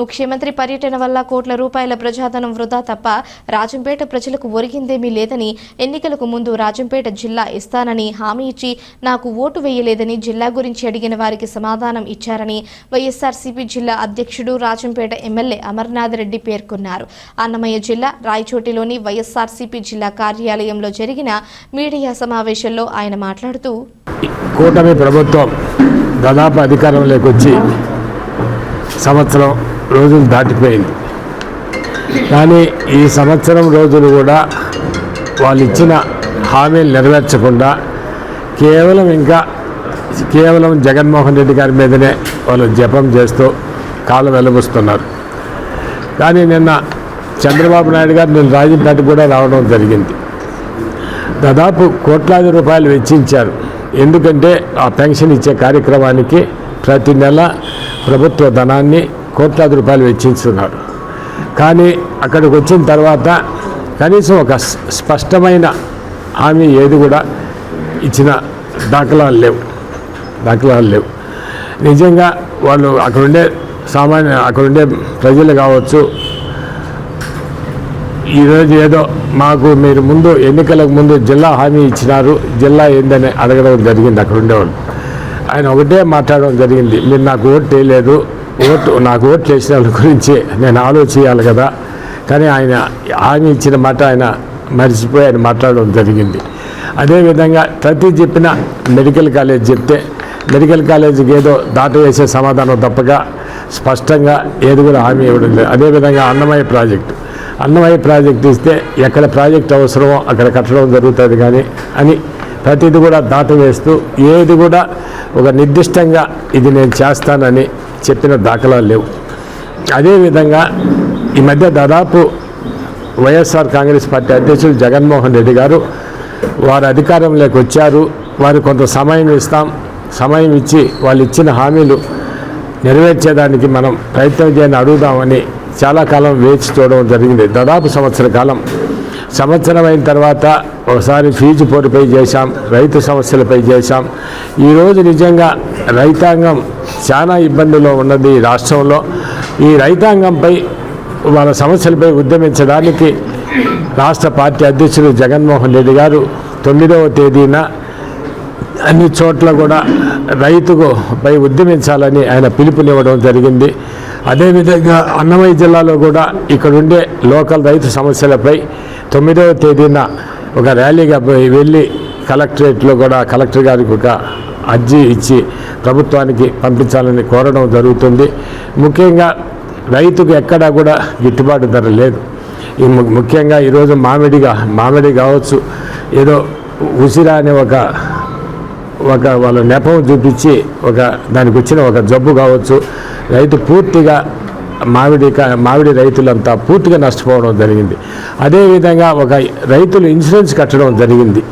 ముఖ్యమంత్రి పర్యటన వల్ల కోట్ల రూపాయల ప్రజాధనం వృధా తప్ప రాజంపేట ప్రజలకు ఒరిగిందేమీ లేదని, ఎన్నికలకు ముందు రాజంపేట జిల్లా ఇస్తానని హామీ ఇచ్చి నాకు ఓటు వేయలేదని జిల్లా గురించి అడిగిన వారికి సమాధానం ఇచ్చారని వైఎస్ఆర్సీపీ జిల్లా అధ్యక్షుడు రాజంపేట ఎమ్మెల్యే అమర్నాథ్ రెడ్డి పేర్కొన్నారు. అన్నమయ్య జిల్లా రాయచోటిలోని వైఎస్ఆర్సీపీ జిల్లా కార్యాలయంలో జరిగిన మీడియా సమావేశంలో ఆయన మాట్లాడుతూ, కూటమి ప్రభుత్వం దాదాపు అధికారంలోకి వచ్చి సంవత్సరం రోజులు దాటిపోయింది. కానీ ఈ సంవత్సరం రోజులు కూడా వాళ్ళు ఇచ్చిన హామీలు నెరవేర్చకుండా కేవలం జగన్మోహన్ రెడ్డి గారి మీదనే వాళ్ళు జపం చేస్తూ కాలం వెలువస్తున్నారు. కానీ నిన్న చంద్రబాబు నాయుడు గారు నేను రాజంపేట కూడా రావడం జరిగింది. దాదాపు కోట్లాది రూపాయలు వెచ్చించారు. ఎందుకంటే ఆ పెన్షన్ ఇచ్చే కార్యక్రమానికి ప్రతి నెల ప్రభుత్వ ధనాన్ని కోట్లాది రూపాయలు వెచ్చిస్తున్నారు. కానీ అక్కడికి వచ్చిన తర్వాత కనీసం ఒక స్పష్టమైన హామీ ఏది కూడా ఇచ్చిన దాఖలాలు లేవు. నిజంగా వాళ్ళు అక్కడుండే ప్రజలు కావచ్చు, ఈరోజు ఏదో మాకు మీరు ముందు ఎన్నికలకు ముందు జిల్లా హామీ ఇచ్చినారు, జిల్లా ఏందని అడగడం జరిగింది. అక్కడ ఉండేవాళ్ళు ఆయన ఒకటే మాట్లాడడం జరిగింది, మీరు నాకు ఓటు వేయలేదు, నాకు ఓట్లు వేసిన వాళ్ళ గురించి నేను ఆలోచించాలి కదా. కానీ ఆయన హామీ ఇచ్చిన మాట ఆయన మర్చిపోయి ఆయన మాట్లాడడం జరిగింది. అదేవిధంగా ప్రతి చెప్పిన మెడికల్ కాలేజ్ చెప్తే మెడికల్ కాలేజీకి ఏదో దాట వేసే సమాధానం తప్పగా స్పష్టంగా ఏది కూడా హామీ ఇవ్వడం లేదు. అదేవిధంగా అన్నమయ్య ప్రాజెక్ట్ ఇస్తే ఎక్కడ ప్రాజెక్ట్ అవసరమో అక్కడ కట్టడం జరుగుతుంది కానీ అని ప్రతిది కూడా దాట వేస్తూ ఏది కూడా ఒక నిర్దిష్టంగా ఇది నేను చేస్తానని చెప్పిన దాఖలాలు లేవు. అదేవిధంగా ఈ మధ్య దాదాపు వైఎస్ఆర్ కాంగ్రెస్ పార్టీ అధ్యక్షుడు జగన్మోహన్ రెడ్డి గారు వారు అధికారంలోకి వచ్చారు, వారు కొంత సమయం ఇచ్చి వాళ్ళు ఇచ్చిన హామీలు నెరవేర్చేదానికి మనం ప్రయత్నం చేయని అడుగుదామని చాలా కాలం వేచి చూడడం జరిగింది. దాదాపు సంవత్సరం అయిన తర్వాత ఒకసారి ఫీజు పోరుపై చేశాం, రైతు సమస్యలపై చేశాం. ఈరోజు నిజంగా రైతాంగం చాలా ఇబ్బందుల్లో ఉన్నది ఈ రాష్ట్రంలో. ఈ రైతాంగంపై వాళ్ళ సమస్యలపై ఉద్యమించడానికి రాష్ట్ర పార్టీ అధ్యక్షుడు జగన్మోహన్ రెడ్డి గారు 9వ తేదీన అన్ని చోట్ల కూడా రైతుపై ఉద్యమించాలని ఆయన పిలుపునివ్వడం జరిగింది. అదేవిధంగా అన్నమయ్య జిల్లాలో కూడా ఇక్కడుండే లోకల్ రైతు సమస్యలపై 9వ తేదీన ఒక ర్యాలీగా వెళ్ళి కలెక్టరేట్లో కూడా కలెక్టర్ గారికి ఒక అర్జీ ఇచ్చి ప్రభుత్వానికి పంపించాలని కోరడం జరుగుతుంది. ముఖ్యంగా రైతుకు ఎక్కడా కూడా గిట్టుబాటు ధర లేదు. ముఖ్యంగా ఈరోజు మామిడి కావచ్చు, ఏదో ఉసిరా అనే ఒక వాళ్ళ నెపం చూపించి దానికి వచ్చిన ఒక జబ్బు కావచ్చు, రైతు పూర్తిగా మామిడి రైతులంతా పూర్తిగా నష్టపోవడం జరిగింది. అదేవిధంగా రైతులు ఇన్సూరెన్స్ కట్టడం జరిగింది.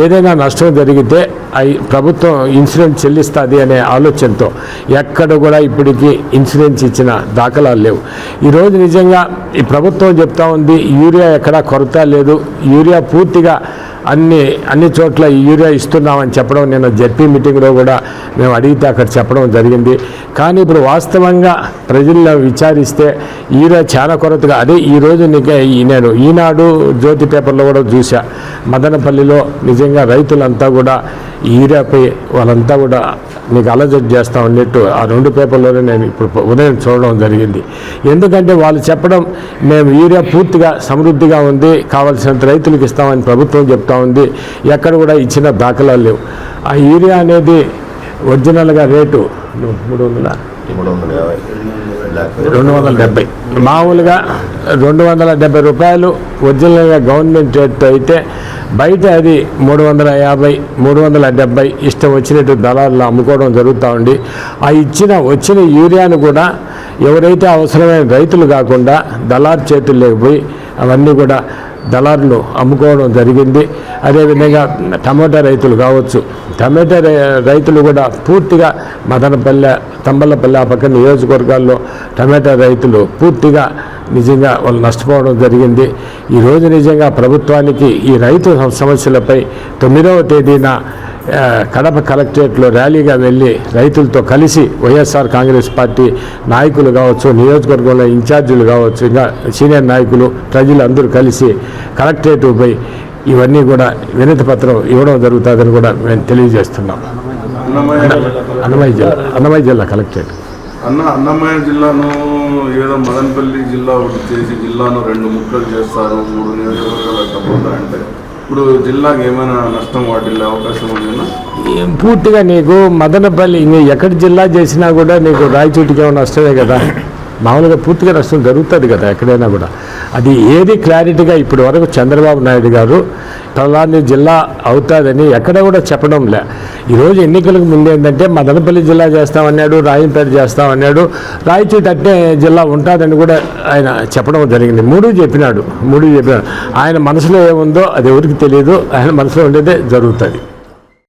ఏదైనా నష్టం జరిగితే ప్రభుత్వం ఇన్సూరెన్స్ చెల్లిస్తుంది అనే ఆలోచనతో ఎక్కడ కూడా ఇప్పటికీ ఇన్సూరెన్స్ ఇచ్చిన దాఖలాలు లేవు. ఈరోజు నిజంగా ఈ ప్రభుత్వం చెప్తా ఉంది యూరియా ఎక్కడా కొరత లేదు, యూరియా పూర్తిగా అన్ని చోట్ల యూరియా ఇస్తున్నామని చెప్పడం నిన్న జెడ్పీ మీటింగ్లో కూడా మేము అడిగితే అక్కడ చెప్పడం జరిగింది. కానీ ఇప్పుడు వాస్తవంగా ప్రజల్లో విచారిస్తే యూరియా చాలా కొరతగా ఈరోజు నేను ఈనాడు జ్యోతి పేపర్లో కూడా చూసా, మదనపల్లిలో నిజంగా రైతులంతా కూడా యూరియాపై వాళ్ళంతా కూడా నీకు అలజడి చేస్తా ఉన్నట్టు ఆ 2 పేపర్లోనే నేను ఇప్పుడు ఉదయం చూడడం జరిగింది. ఎందుకంటే వాళ్ళు చెప్పడం మేము యూరియా పూర్తిగా సమృద్ధిగా ఉంది, కావాల్సినంత రైతులకు ఇస్తామని ప్రభుత్వం చెప్తా ఉంది, ఎక్కడ కూడా ఇచ్చిన దాఖలాలు లేవు. ఆ యూరియా అనేది ఒరిజినల్గా రేటు 270, మామూలుగా 270 రూపాయలు ఒరిజినల్గా గవర్నమెంట్ రేట్తో అయితే బయట అది 350, 370 ఇష్టం వచ్చినట్టు దళారులు అమ్ముకోవడం జరుగుతూ ఉంది. వచ్చిన యూరియాను కూడా ఎవరైతే అవసరమైన రైతులు కాకుండా దళారు చేతుల్లోకి పోయి అవన్నీ కూడా దళారులు అమ్ముకోవడం జరిగింది. అదేవిధంగా టమాటా రైతులు కావచ్చు, టమాటా రైతులు కూడా పూర్తిగా తంబలపల్లి ఆ పక్కన నియోజకవర్గాల్లో టమాటా రైతులు పూర్తిగా నిజంగా వాళ్ళు నష్టపోవడం జరిగింది. ఈరోజు నిజంగా ప్రభుత్వానికి ఈ రైతు సమస్యలపై 9వ తేదీన కడప కలెక్టరేట్లో ర్యాలీగా వెళ్ళి రైతులతో కలిసి వైఎస్ఆర్ కాంగ్రెస్ పార్టీ నాయకులు కావచ్చు, నియోజకవర్గంలో ఇన్ఛార్జీలు కావచ్చు, ఇంకా సీనియర్ నాయకులు ప్రజలందరూ కలిసి కలెక్టరేట్ పోయి ఇవన్నీ కూడా వినతి పత్రం ఇవ్వడం జరుగుతుందని కూడా మేము తెలియజేస్తున్నాం. అన్నమయ్య జిల్లా కలెక్టరేట్. అన్నమయ్య జిల్లాను ఏదో మదనపల్లి జిల్లా ఒకటి చేసి జిల్లాను 2 ముక్కలు చేస్తారు, 3 నియోజకవర్గాలు తప్పదంటే ఇప్పుడు జిల్లాకి ఏమైనా నష్టం వాటిల్లే అవకాశం ఉందా? పూర్తిగా నీకు మదనపల్లి ఎక్కడ జిల్లా చేసినా కూడా నీకు రాయచోటికి ఏమైనా నష్టమే కదా. మామూలుగా పూర్తిగా నష్టం జరుగుతుంది కదా ఎక్కడైనా కూడా. అది ఏది క్లారిటీగా ఇప్పటి వరకు చంద్రబాబు నాయుడు గారు పలాని జిల్లా అవుతుందని ఎక్కడ కూడా చెప్పడం లే. ఈరోజు ఎన్నికలకు ముందు ఏంటంటే మదనపల్లి జిల్లా చేస్తామన్నాడు, రాయంపేట చేస్తామన్నాడు, రాయచోటి అట్టే జిల్లా ఉంటుందని కూడా ఆయన చెప్పడం జరిగింది. 3 చెప్పినాడు. ఆయన మనసులో ఏముందో అది ఎవరికి తెలియదు. ఆయన మనసులో ఉండేదే జరుగుతుంది.